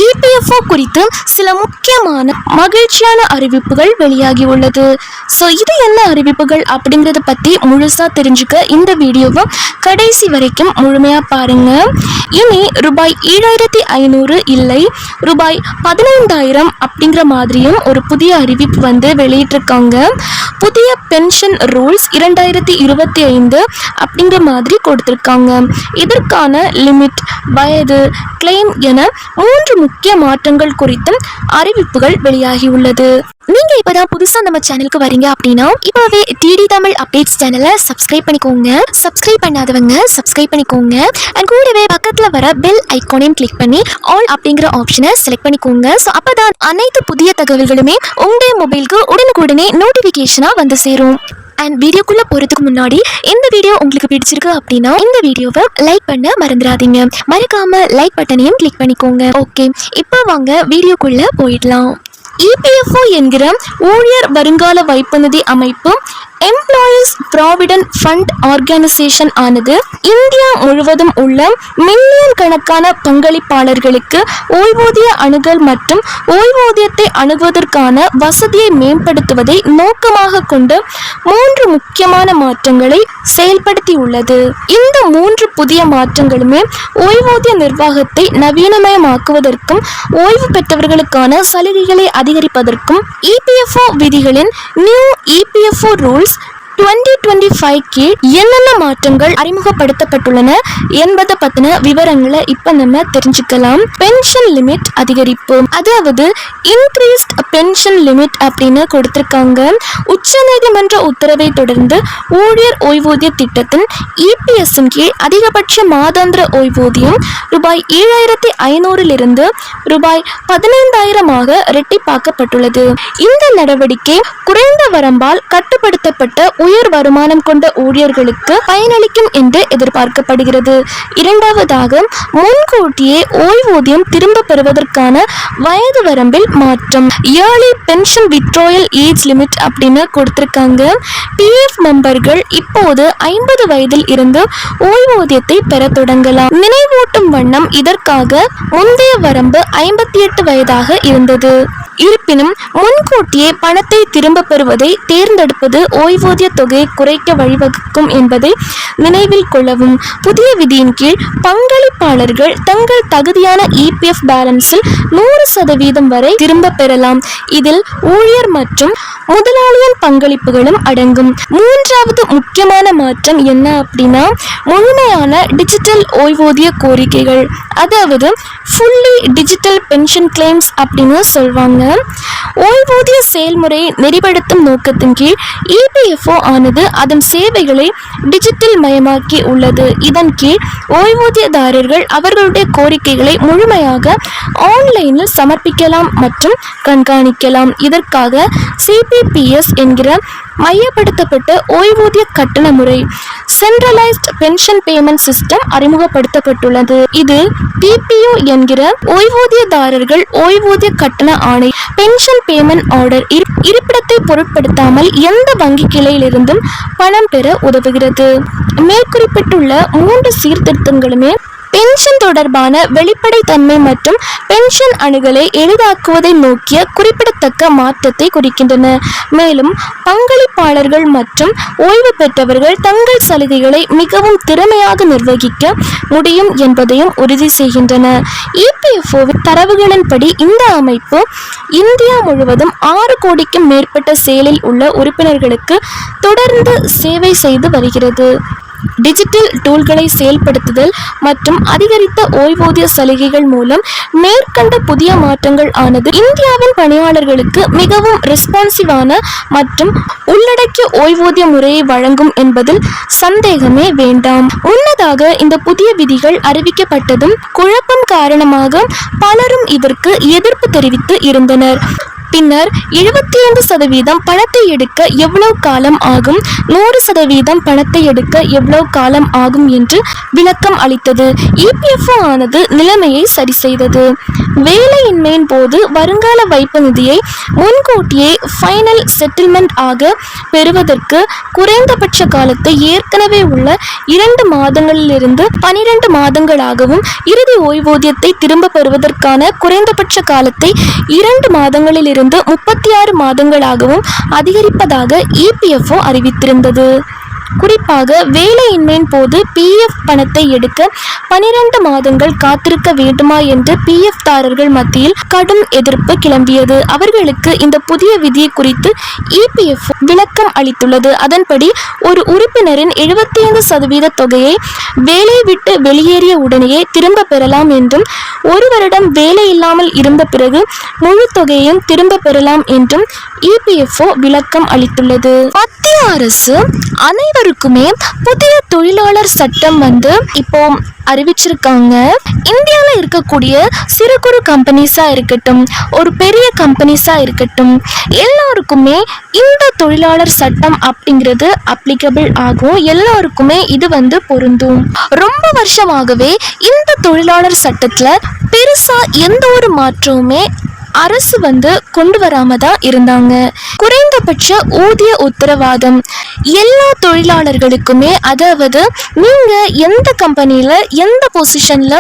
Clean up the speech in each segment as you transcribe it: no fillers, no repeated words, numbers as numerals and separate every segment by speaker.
Speaker 1: EPFO குறித்து சில முக்கியமான மகிழ்ச்சியான அறிவிப்புகள் வெளியாகி உள்ளது. ஸோ இது என்ன அறிவிப்புகள் அப்படிங்கிறத பற்றி முழுசாக தெரிஞ்சுக்க இந்த வீடியோவை கடைசி வரைக்கும் முழுமையாக பாருங்க. இனி ரூபாய் 7500 இல்லை ரூபாய் 15000 அப்படிங்கிற மாதிரியும் ஒரு புதிய அறிவிப்பு வெளியிட்டிருக்காங்க. புதிய பென்ஷன் ரூல்ஸ் 2025 அப்படிங்கிற மாதிரி கொடுத்திருக்காங்க. இதற்கான லிமிட், வயது, கிளைம் என 3 முக்கிய மாற்றங்கள் குறித்தும் அறிவிப்புகள் வெளியாகி உள்ளது. நீங்க இப்பதான் புதுசா நம்ம சேனலுக்கு வரீங்க அப்படின்னா இப்பவே டிடி தமிழ் அப்டேட்ஸ் சேனலை சப்ஸ்கிரைப் பண்ணிக்கோங்க. சப்ஸ்கிரைப் பண்ணாதவங்க சப்ஸ்கிரைப் பண்ணிக்கோங்க. அண்ட் கூடவே பக்கத்துல வர பெல் ஐகானையும் கிளிக் பண்ணி ஆல் அப்படிங்கிற ஆப்ஷனை செலக்ட் பண்ணிக்கோங்க. ஸோ அப்பதான் அனைத்து புதிய தகவல்களுமே உங்க மொபைலுக்கு உடனுக்குடனே நோட்டிபிகேஷனா வந்து சேரும். அண்ட் வீடியோக்குள்ள போறதுக்கு முன்னாடி இந்த வீடியோ உங்களுக்கு பிடிச்சிருக்கு அப்படின்னா இந்த வீடியோவை லைக் பண்ண மறந்துடாதீங்க. மறக்காம லைக் பட்டனையும் கிளிக் பண்ணிக்கோங்க. ஓகே, இப்போ வாங்க வீடியோக்குள்ள போயிடலாம். இபிஎஃப்ஓ என்கிற ஊழியர் வருங்கால வைப்பு நிதி அமைப்பு எம்ப்ளாயீஸ் ப்ராவிடென்ட் ஃபண்ட் ஆர்கனைசேஷன் ஆனது இந்தியா முழுவதும் உள்ள மில்லியன் கணக்கான பங்களிப்பாளர்களுக்கு ஓய்வூதிய அணுகல் மற்றும் ஓய்வூதியத்தை அணுகுவதற்கான வசதியை மேம்படுத்துவதை நோக்கமாக கொண்டு 3 முக்கியமான மாற்றங்களை செயல்படுத்தியுள்ளது. இந்த 3 புதிய மாற்றங்களுமே ஓய்வூதிய நிர்வாகத்தை நவீனமயமாக்குவதற்கும் ஓய்வு பெற்றவர்களுக்கான சலுகைகளை அதிகரிப்பதற்கும் இபிஎஃப்ஓ விதிகளின் நியூ இபிஎஃப்ஓ ரூல்ஸ் 2025 கீழ் என்னென்ன மாற்றங்கள் அறிமுகப்படுத்தப்பட்டுள்ளன என்பதை பத்தின விவரங்களை இப்ப நம்ம தெரிஞ்சுக்கலாம். பென்ஷன் லிமிட் அதிகரிப்பு, அதாவது இன்க்ரீஸ்ட் பென்ஷன் லிமிட் அப்படின்னு கொடுத்திருக்காங்க. உச்சநீதிமன்ற உத்தரவை தொடர்ந்து ஊழியர் ஓய்வூதிய திட்டத்தின் இபிஎஸ் கீழ் அதிகபட்ச மாதாந்திர ஓய்வூதியம் ரூபாய் 7500 ரூபாய் 15000 இரட்டிப்பாக்கப்பட்டுள்ளது. இந்த நடவடிக்கை குறைந்த வரம்பால் கட்டுப்படுத்தப்பட்ட உயர் வருமானம் கொண்ட ஊழியர்களுக்கு பயனளிக்கும் என்று எதிர்பார்க்கப்படுகிறது. இரண்டாவதாக, முன்கூட்டியே ஓய்வூதியம் திரும்ப பெறுவதற்கான வயது வரம்பில் மாற்றம், early pension withdrawal age limit அப்படின்னு கொடுத்திருக்காங்க. பிஎஃப் மெம்பர்கள் இப்போது 50 வயதில் இருந்து ஓய்வூதியத்தை பெற தொடங்கலாம். நினைவூட்டும் வண்ணம் இதற்காக முந்தைய வரம்பு 58 வயதாக இருந்தது. இருப்பினும் முன்கூட்டியே பணத்தை திரும்ப பெறுவதை தேர்ந்தெடுப்பது ஓய்வூதிய தொகையை குறைக்க வழிவகுக்கும் என்பதை நினைவில் கொள்ளவும். புதிய விதியின் கீழ் பங்களிப்பாளர்கள் தங்கள் தகுதியான இபிஎஃப் பேலன்ஸில் 100% வரை திரும்ப பெறலாம். இதில் ஊழியர் மற்றும் முதலாளியின் பங்களிப்புகளும் அடங்கும். மூன்றாவது முக்கியமான மாற்றம் என்ன அப்படின்னா, முழுமையான டிஜிட்டல் ஓய்வூதிய கோரிக்கைகள், அதாவது ஃபுல்லி டிஜிட்டல் பென்ஷன் கிளைம்ஸ் அப்படின்னு சொல்வாங்க. ஓய்வூதிய செயல்முறையை நெறிப்படுத்தும் நோக்கத்தின் கீழ் இபிஎஃப்ஓ ஆனது அதன் சேவைகளை டிஜிட்டல் மயமாக்கி உள்ளது. இதன் கீழ் ஓய்வூதியதாரர்கள் அவர்களுடைய கோரிக்கைகளை முழுமையாக ஆன்லைனில் சமர்ப்பிக்கலாம் மற்றும் கண்காணிக்கலாம். இதற்காக சிபிபிஎஸ் என்கிற மையப்படுத்தப்பட்ட ஓய்வூதிய கட்டண முறை, சென்ட்ரலைஸ்ட் பென்ஷன் பேமெண்ட் சிஸ்டம் அறிமுகப்படுத்தப்பட்டுள்ளது. இது பிபிஓ என்கிற ஓய்வூதியதாரர்கள் ஓய்வூதிய கட்டண ஆணை, பென்ஷன் பேமெண்ட் ஆர்டர் இருப்பிடத்தை பொருட்படுத்தாமல் எந்த வங்கி கிளையிலிருந்தும் பணம் பெற உதவுகிறது. மேற்குறிப்பிட்டுள்ள 3 சீர்திருத்தங்களுமே பென்ஷன் தொடர்பான வெளிப்படைத்தன்மை மற்றும் பென்ஷன் அணுகலை எளிதாக்குவதை நோக்கிய குறிப்பிடத்தக்க மாற்றத்தை குறிக்கின்றன. மேலும் பங்களிப்பாளர்கள் மற்றும் ஓய்வு பெற்றவர்கள் தங்கள் சலுகைகளை மிகவும் திறமையாக நிர்வகிக்க முடியும் என்பதையும் உறுதி செய்கின்றன. இபிஎஃப்ஓவின் தரவுகளின்படி இந்த அமைப்பு இந்தியா முழுவதும் 6 கோடிக்கும் மேற்பட்ட செயலில் உள்ள உறுப்பினர்களுக்கு தொடர்ந்து சேவை செய்து வருகிறது. டிஜிட்டல் டூல்களை செயல்படுத்துதல் மற்றும் அதிகரித்த ஓய்வூதிய சலுகைகள் மூலம் மேற்கண்ட புதிய மாற்றங்கள் ஆனது இந்தியாவின் பணியாளர்களுக்கு மிகவும் ரெஸ்பான்சிவான மற்றும் உள்ளடக்கிய ஓய்வூதிய முறையை வழங்கும் என்பதில் சந்தேகமே வேண்டாம். முன்னதாக இந்த புதிய விதிகள் அறிவிக்கப்பட்டதும் குழப்பம் காரணமாக பலரும் இதற்கு எதிர்ப்பு தெரிவித்து இருந்தனர். பின்னர் 75% பணத்தை எடுக்க எவ்வளவு காலம் ஆகும், 100% பணத்தை எடுக்க எவ்வளவு காலம் ஆகும் என்று விளக்கம் அளித்தது. இபிஎஃப்ஓ ஆனது நிலைமையை சரி செய்தது. வேலையின்மையின் போது வருங்கால வைப்பு நிதியை முன்கூட்டியே ஃபைனல் செட்டில்மெண்ட் ஆக பெறுவதற்கு குறைந்தபட்ச காலத்தை ஏற்கனவே உள்ள 2 மாதங்களிலிருந்து 12 மாதங்களாகவும் இறுதி ஓய்வூதியத்தை திரும்ப பெறுவதற்கான குறைந்தபட்ச காலத்தை 2 மாதங்களிலிருந்து 36 மாதங்களாகவும் அதிகரிப்பதாக EPFO அறிவித்திருந்தது. குறிப்பாக வேலையின்மையின் போது PF பணத்தை எடுக்க 12 மாதங்கள் காத்திருக்க வேண்டுமா என்று PF தாரர்கள் மத்தியில் கடும் எதிர்ப்பு கிளம்பியது. அவர்களுக்கு இந்த புதிய விதியை குறித்து EPFO விளக்கம் அளித்துள்ளது. அதன்படி ஒரு உறுப்பினரின் 75% தொகையை வேலையை விட்டு வெளியேறிய உடனேயே திரும்ப பெறலாம் என்றும் 1 வருடம் வேலை இல்லாமல் இருந்த பிறகு முழு தொகையையும் திரும்ப பெறலாம் என்றும் EPFO விளக்கம் அளித்துள்ளது. மத்திய அரசு அனைவருக்குமே புதிய தொழிலாளர் சட்டம் இப்போ அறிவிச்சிருக்காங்க. இந்தியாவில் இருக்கக்கூடிய சிறு குறு கம்பெனிஸா இருக்கட்டும், ஒரு பெரிய கம்பெனிஸா இருக்கட்டும், எல்லாருக்குமே இந்த தொழிலாளர் சட்டம் அப்படிங்கிறது அப்ளிகபிள் ஆகும். எல்லாருக்குமே இது பொருந்தும். ரொம்ப வருஷமாகவே இந்த தொழிலாளர் சட்டத்துல பெருசா எந்த ஒரு மாற்றமுமே அரசு கொண்டு வராம தான் இருந்தாங்க. குறைந்தபட்ச ஊதிய உத்தரவாதம் எல்லா தொழிலாளர்களுக்குமே, அதாவது நீங்க எந்த கம்பெனியில எந்த பொசிஷன்ல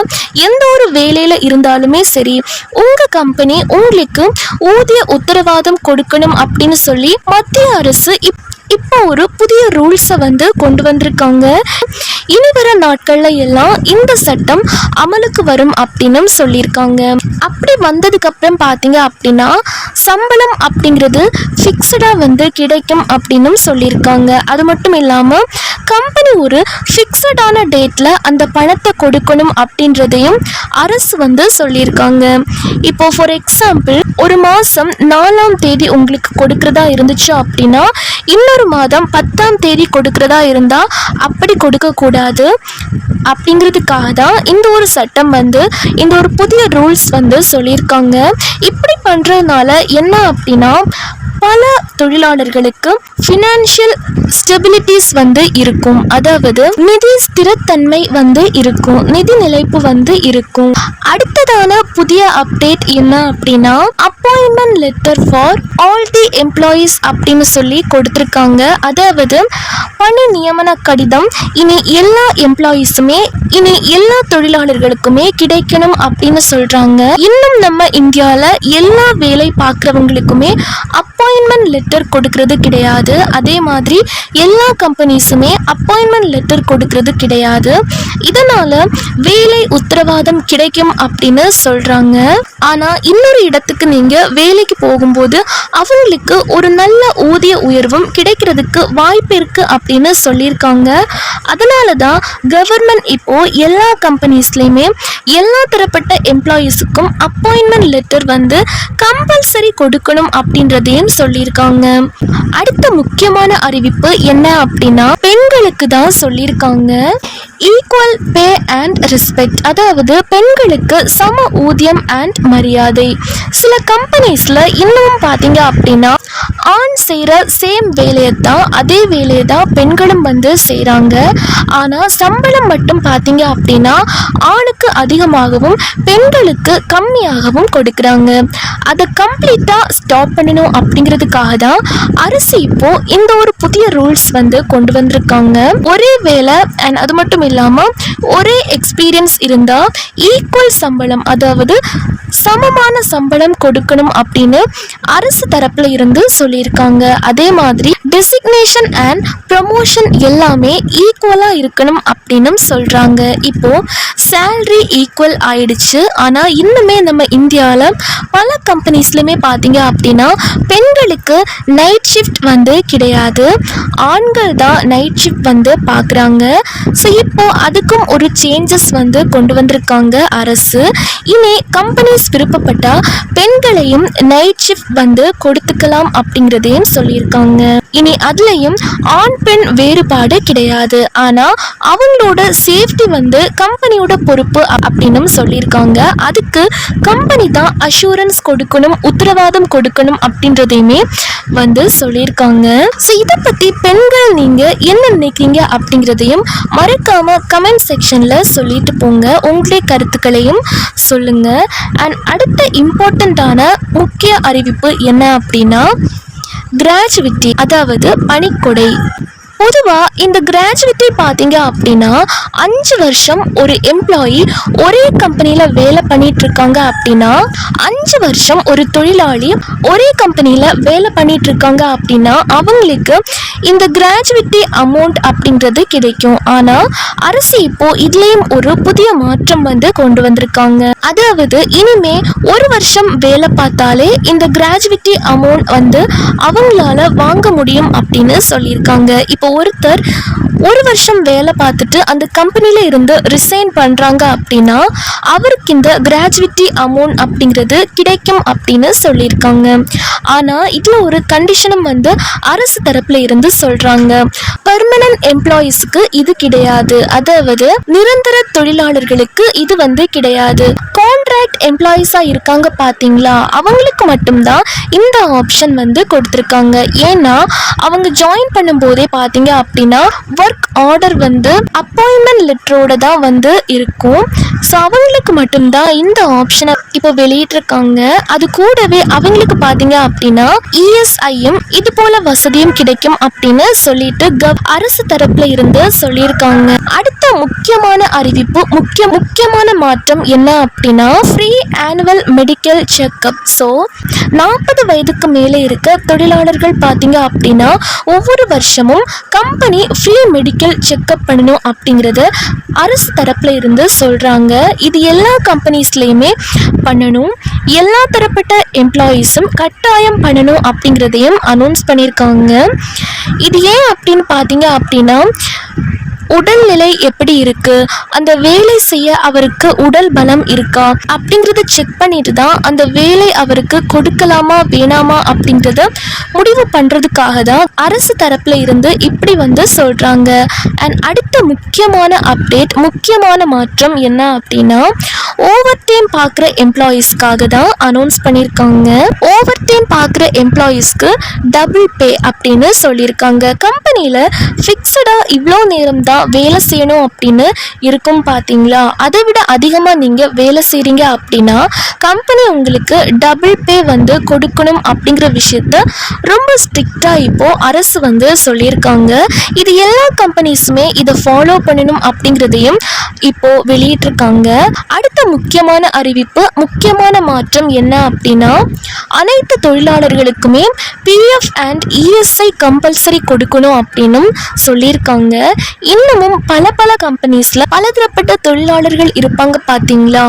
Speaker 1: எந்த ஒரு வேலையில இருந்தாலுமே சரி, உங்க கம்பெனி உங்களுக்கு ஊதிய உத்தரவாதம் கொடுக்கணும் அப்படின்னு சொல்லி மத்திய அரசு இப்போ ஒரு புதிய ரூல்ஸை கொண்டு வந்திருக்காங்க. இனி வர நாட்கள்ல எல்லாம் இந்த சட்டம் அமலுக்கு வரும் அப்படின்னு சொல்லியிருக்காங்க. அப்படி வந்ததுக்கு அப்புறம் பார்த்தீங்க அப்படின்னா சம்பளம் அப்படிங்கிறது ஃபிக்ஸடா கிடைக்கும் அப்படின்னு சொல்லியிருக்காங்க. அது மட்டும் இல்லாம கம்பெனி ஒரு ஃபிக்ஸடான டேட்ல அந்த பணத்தை கொடுக்கணும் அப்படின்றதையும் அரசு சொல்லியிருக்காங்க. இப்போ ஃபார் எக்ஸாம்பிள் ஒரு மாதம் 4ஆம் தேதி உங்களுக்கு கொடுக்கறதா இருந்துச்சு அப்படின்னா இன்னொரு மாதம் 10ஆம் தேதி கொடுக்கறதா இருந்தா அப்படி கொடுக்கக்கூடாது. அப்படிங்கிறதுக்காக தான் இந்த ஒரு சட்டம் இந்த ஒரு புதிய ரூல்ஸ் சொல்லியிருக்காங்க. இப்படி பண்ணுறதுனால என்ன அப்படின்னா பல தொழிலாளர்களுக்கு ஃபினான்ஷியல் ஸ்டெபிலிட்டிஸ் இருக்கும். அதாவது நிதி ஸ்திரத்தன்மை இருக்கும், நிதி நிலைப்பு இருக்கும். அடுத்ததான புதிய அப்டேட் என்ன அப்படின்னா appointment letter for all the employees அப்படின்னு சொல்லி கொடுத்துருக்காங்க. அதாவது பணி நியமன கடிதம் இனி எல்லா எம்ப்ளாயீஸுமே, இனி எல்லா தொழிலாளர்களுக்குமே கிடைக்கணும் அப்படின்னு சொல்றாங்க. இன்னும் நம்ம இந்தியாவில் எல்லா வேலை பார்க்குறவங்களுக்குமே அப்பாயின்மெண்ட் லெட்டர் கொடுக்கறது கிடையாது. அதே மாதிரி எல்லா கம்பெனிஸுமே அப்பாயின்மெண்ட் லெட்டர் கொடுக்கறது கிடையாது. இதனால வேலை உத்தரவாதம் கிடைக்கும் அப்படின்னு சொல்றாங்க. ஆனா இன்னொரு இடத்துக்கு நீங்க வேலைக்கு போகும்போது அவங்களுக்கு ஒரு நல்ல ஊதிய உயர்வும் கிடைக்கிறதுக்கு வாய்ப்பு இருக்கு அப்படின்னு சொல்லியிருக்காங்க. அதனாலதான் கவர்மெண்ட் இப்போ எல்லா கம்பெனிஸ்லயுமே எல்லா தரப்பட்ட எம்ப்ளாயீஸுக்கும் அப்பாயின்மெண்ட் லெட்டர் கம்பல்சரி கொடுக்கணும் அப்படின்றதையும் சொல்லியிருக்காங்க. அடுத்த முக்கியமான அறிவிப்பு என்ன அப்படின்னா பெண்களுக்கு தான் சொல்லியிருக்காங்க. ஈக்குவல் பே அண்ட் ரெஸ்பெக்ட், அதாவது பெண்களுக்கு சம ஊதியம் அண்ட் மரியாதை. சில கம்பெனிஸ்ல இன்னும் பார்த்தீங்க அப்படின்னா ஆண் செய்கிற சேம் வேலையை தான் அதே வேலையை தான் பெண்களும் செய்கிறாங்க. ஆனால் சம்பளம் மட்டும் பார்த்தீங்க அப்படின்னா ஆணுக்கு அதிகமாகவும் பெண்களுக்கு கம்மியாகவும் கொடுக்குறாங்க. அதை கம்ப்ளீட்டாக ஸ்டாப் பண்ணணும் அப்படிங்கிறதுக்காக தான் அரசு இப்போ இந்த ஒரு புதிய ரூல்ஸ் கொண்டு வந்திருக்காங்க. ஒரே வேலை அண்ட் அது மட்டும் இல்லாமல் ஒரே எக்ஸ்பீரியன்ஸ் இருந்தால் ஈக்குவல் சம்பளம், அதாவது சமமான சம்பளம் கொடுக்கணும் அப்படின்னு அரசு தரப்புல இருந்து சொல்லியிருக்காங்க. அதே மாதிரி டெசிக்னேஷன் அண்ட் ப்ரமோஷன் எல்லாமே ஈக்குவலா இருக்கணும் அப்படின்னு சொல்றாங்க. இப்போ சேலரி ஈக்குவல் ஆயிடுச்சு. ஆனா இன்னுமே நம்ம இந்தியாவில் பல கம்பெனிஸ்லயுமே பார்த்தீங்க அப்படின்னா பெண்களுக்கு நைட் ஷிஃப்ட் கிடையாது, ஆண்கள் தான் நைட் ஷிஃப்ட் பார்க்குறாங்க. ஸோ இப்போ அதுக்கும் ஒரு சேஞ்சஸ் கொண்டு வந்திருக்காங்க அரசு. இனி கம்பெனிஸ் விருப்பப்பட்டா பெண்களையும் நைட் ஷிஃப்ட் கொடுத்துக்கலாம் அப்படிங்கிறதையும் சொல்லியிருக்காங்க. இனி அதுலயும் ஆண் பெண் வேறுபாடு கிடையாது. ஆனா அவங்களோட சேஃப்டி கம்பெனியோட பொறுப்பு அப்படின்னு சொல்லியிருக்காங்க. அதுக்கு கம்பெனி தான் அஷூரன்ஸ் கொடுக்கணும், உத்தரவாதம் கொடுக்கணும் அப்படின்றதையுமே சொல்லியிருக்காங்க. ஸோ இதை பத்தி பெண்கள் நீங்க என்ன நினைக்கிறீங்க அப்படிங்கிறதையும் மறக்காம கமெண்ட் செக்ஷன்ல சொல்லிட்டு போங்க. உங்களுடைய கருத்துக்களையும் சொல்லுங்க. அண்ட் அண்ட் அடுத்த இம்பார்ட்டண்ட்டான முக்கிய அறிவிப்பு என்ன அப்படின்னா கிராஜுவிட்டி, அதாவது பணிக்கொடை. பொதுவாக இந்த கிராஜுவிட்டி பார்த்தீங்க அப்படின்னா 5 வருஷம் ஒரு எம்ப்ளாயி ஒரே கம்பெனியில் வேலை பண்ணிட்டு இருக்காங்க அப்படின்னா, 5 வருஷம் ஒரு தொழிலாளி ஒரே கம்பெனியில் வேலை பண்ணிட்டு இருக்காங்க அப்படின்னா அவங்களுக்கு இந்த கிராஜுவிட்டி அமௌண்ட் அப்படின்றது கிடைக்கும். ஆனால் அரசு இப்போ இதுலேயும் ஒரு புதிய மாற்றம் கொண்டு வந்திருக்காங்க. அதாவது இனிமே 1 வருஷம் வேலை பார்த்தாலே இந்த கிராஜுவிட்டி அமௌண்ட் அவங்களால வாங்க முடியும் அப்படின்னு சொல்லியிருக்காங்க. இப்போ ஒருத்தர் 1 வருஷம் வேலை பார்த்துட்டு அந்த கம்பெனியில இருந்து ரிசைன் பண்றாங்க அப்படின்னா அவருக்கு இந்த கிராஜுவிட்டி அமௌண்ட் அப்படிங்கிறது கிடைக்கும் அப்படின்னு சொல்லியிருக்காங்க. ஆனா இதுல ஒரு கண்டிஷனும் அரசு தரப்புல இருந்து சொல்றாங்க. பெர்மனன்ட் எம்ப்ளாயிஸ்க்கு இது கிடையாது, அதாவது நிரந்தர தொழிலாளர்களுக்கு இது கிடையாது. கான்ட்ராக்ட் எம்ப்ளாயிஸா இருக்காங்க பாத்தீங்களா, அவங்களுக்கு மட்டும்தான் இந்த ஆப்ஷன் கொடுத்திருக்காங்க. ஏன்னா அவங்க ஜாயின் பண்ணும் போதே பாத்தீங்க அப்படின்னா ஒர்க் ஆர்டர் அப்பாயின்மெண்ட் லெட்டரோட தான் இருக்கும். ஸோ அவங்களுக்கு மட்டும்தான் இந்த ஆப்ஷனை இப்போ வெளியிட்டிருக்காங்க. அது கூடவே அவங்களுக்கு பார்த்தீங்க அப்படின்னா இஎஸ்ஐயும் இது போல வசதியும் கிடைக்கும் அப்படின்னு சொல்லிட்டு அரசு தரப்புல இருந்து சொல்லியிருக்காங்க. அடுத்த முக்கியமான அறிவிப்பு, முக்கியமான மாற்றம் என்ன அப்படின்னா free annual medical checkup. So 40 வயதுக்கு மேலே இருக்க தொழிலாளர்கள் பார்த்தீங்க அப்படின்னா ஒவ்வொரு வருஷமும் கம்பெனி ஃப்ரீ மெடிக்கல் செக்அப் பண்ணணும் அப்படிங்கிறது அரசு தரப்புல இருந்து சொல்றாங்க. இது எல்லா கம்பெனிஸ்லயுமே பண்ணணும், எல்லா தரப்பட்ட எம்ப்ளாயீஸும் கட்டாயம் பண்ணணும் அப்படிங்கிறதையும் அனௌன்ஸ் பண்ணியிருக்காங்க. இது ஏன் அப்படின்னு பார்த்தீங்க அப்படின்னா உடல்நிலை எப்படி இருக்கு, அந்த வேலை செய்ய அவருக்கு உடல் பலம் இருக்கா அப்படிங்கிறத செக் பண்ணிட்டு தான் அந்த வேலை அவருக்கு கொடுக்கலாமா வேணாமா அப்படிங்கிறத முடிவு பண்றதுக்காக தான் அரசு தரப்புல இருந்து இப்படி சொல்றாங்க. அண்ட் அடுத்த முக்கியமான அப்டேட், முக்கியமான மாற்றம் என்ன அப்படின்னா ஓவர் டைம் பார்க்குற எம்ப்ளாயீஸ்க்காக தான் அனௌன்ஸ் பண்ணியிருக்காங்க. ஓவர் டைம் பார்க்குற எம்ப்ளாயீஸ்க்கு டபுள் பே அப்படின்னு சொல்லியிருக்காங்க. கம்பெனியில் ஃபிக்ஸடாக இவ்வளோ நேரம் தான் வேலை செய்யணும் அப்படின்னு இருக்கும் பார்த்தீங்களா, அதை விட அதிகமாக நீங்கள் வேலை செய்கிறீங்க அப்படின்னா கம்பெனி உங்களுக்கு டபுள் பே கொடுக்கணும் அப்படிங்கிற விஷயத்த ரொம்ப ஸ்ட்ரிக்டாக இப்போது அரசு சொல்லியிருக்காங்க. இது எல்லா கம்பெனிஸுமே இதை ஃபாலோ பண்ணணும் அப்படிங்கிறதையும் இப்போது வெளியிட்டிருக்காங்க. அடுத்த முக்கியமான அறிவிப்பு, முக்கியமான மாற்றம் என்ன அப்படின்னா அனைத்து தொழிலாளர்களுக்குமே பிஎஃப் அண்ட் இஎஸ்ஐ கம்பல்சரி கொடுக்கணும் அப்படின்னு சொல்லியிருக்காங்க. இன்னமும் பல கம்பெனிஸ்ல பலதரப்பட்ட தொழிலாளர்கள் இருப்பாங்க பார்த்தீங்களா,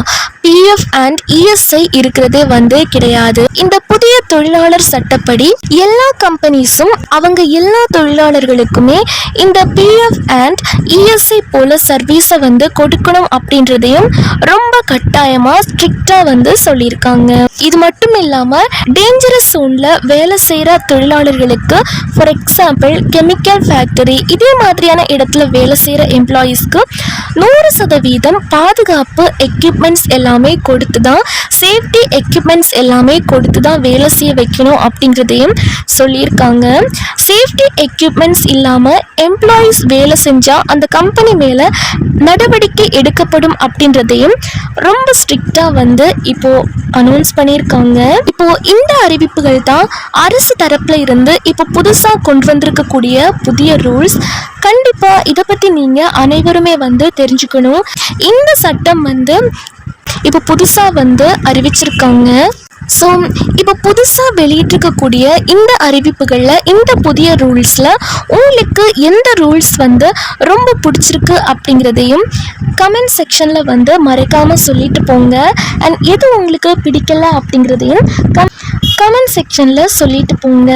Speaker 1: பிஎஃப் அண்ட் இஎஸ்ஐ இருக்கிறதே கிடையாது. இந்த புதிய தொழிலாளர் சட்டப்படி எல்லா கம்பெனிஸும் அவங்க எல்லா தொழிலாளர்களுக்குமே இந்த பிஎஃப் அண்ட் இஎஸ்ஐ போல சர்வீஸை கொடுக்கணும் அப்படின்றதையும் ரொம்ப கட்டாயமா ஸ்ட்ரிக்டா சொல்லியிருக்காங்க. இது மட்டும் இல்லாம டேஞ்சரஸ் சோன்ல வேலை செய்யற தொழிலாளர்களுக்கு, ஃபார் எக்ஸாம்பிள் கெமிக்கல் ஃபேக்டரி இதே மாதிரியான இடத்துல வேலை செய்யற எம்ப்ளாயீஸ்க்கு 100% பாதுகாப்பு எக்யூப்மெண்ட்ஸ் எல்லாமே கொடுத்து தான், சேஃப்டி எக்யூப்மெண்ட்ஸ் எல்லாமே கொடுத்து தான் வேலை செய்ய வைக்கணும் அப்படிங்கிறதையும் சொல்லியிருக்காங்க. சேஃப்டி எக்யூப்மெண்ட்ஸ் இல்லாமல் எம்ப்ளாயீஸ் வேலை செஞ்சால் அந்த கம்பெனி மேலே நடவடிக்கை எடுக்கப்படும் அப்படின்றதையும் ரொம்ப ஸ்ட்ரிக்டாக இப்போது அனௌன்ஸ் பண்ணியிருக்காங்க. இப்போது இந்த அறிவிப்புகள் தான் அரசு தரப்பில் இருந்து இப்போ புதுசாக கொண்டு வந்திருக்கக்கூடிய புதிய ரூல்ஸ். கண்டிப்பாக இதை பற்றி நீங்கள் அனைவருமே தெரிஞ்சுக்கணும். இந்த சட்டம் இப்போ புதுசாக அறிவிச்சிருக்காங்க. ஸோ இப்போ புதுசாக வெளியிட்டிருக்கக்கூடிய இந்த அறிவிப்புகளில், இந்த புதிய ரூல்ஸில் உங்களுக்கு எந்த ரூல்ஸ் ரொம்ப பிடிச்சிருக்கு அப்படிங்கிறதையும் கமெண்ட் செக்ஷனில் மறக்காமல் சொல்லிட்டு போங்க. அண்ட் எது உங்களுக்கு பிடிக்கல அப்படிங்கிறதையும் கமெண்ட் செக்ஷனில் சொல்லிட்டு போங்க.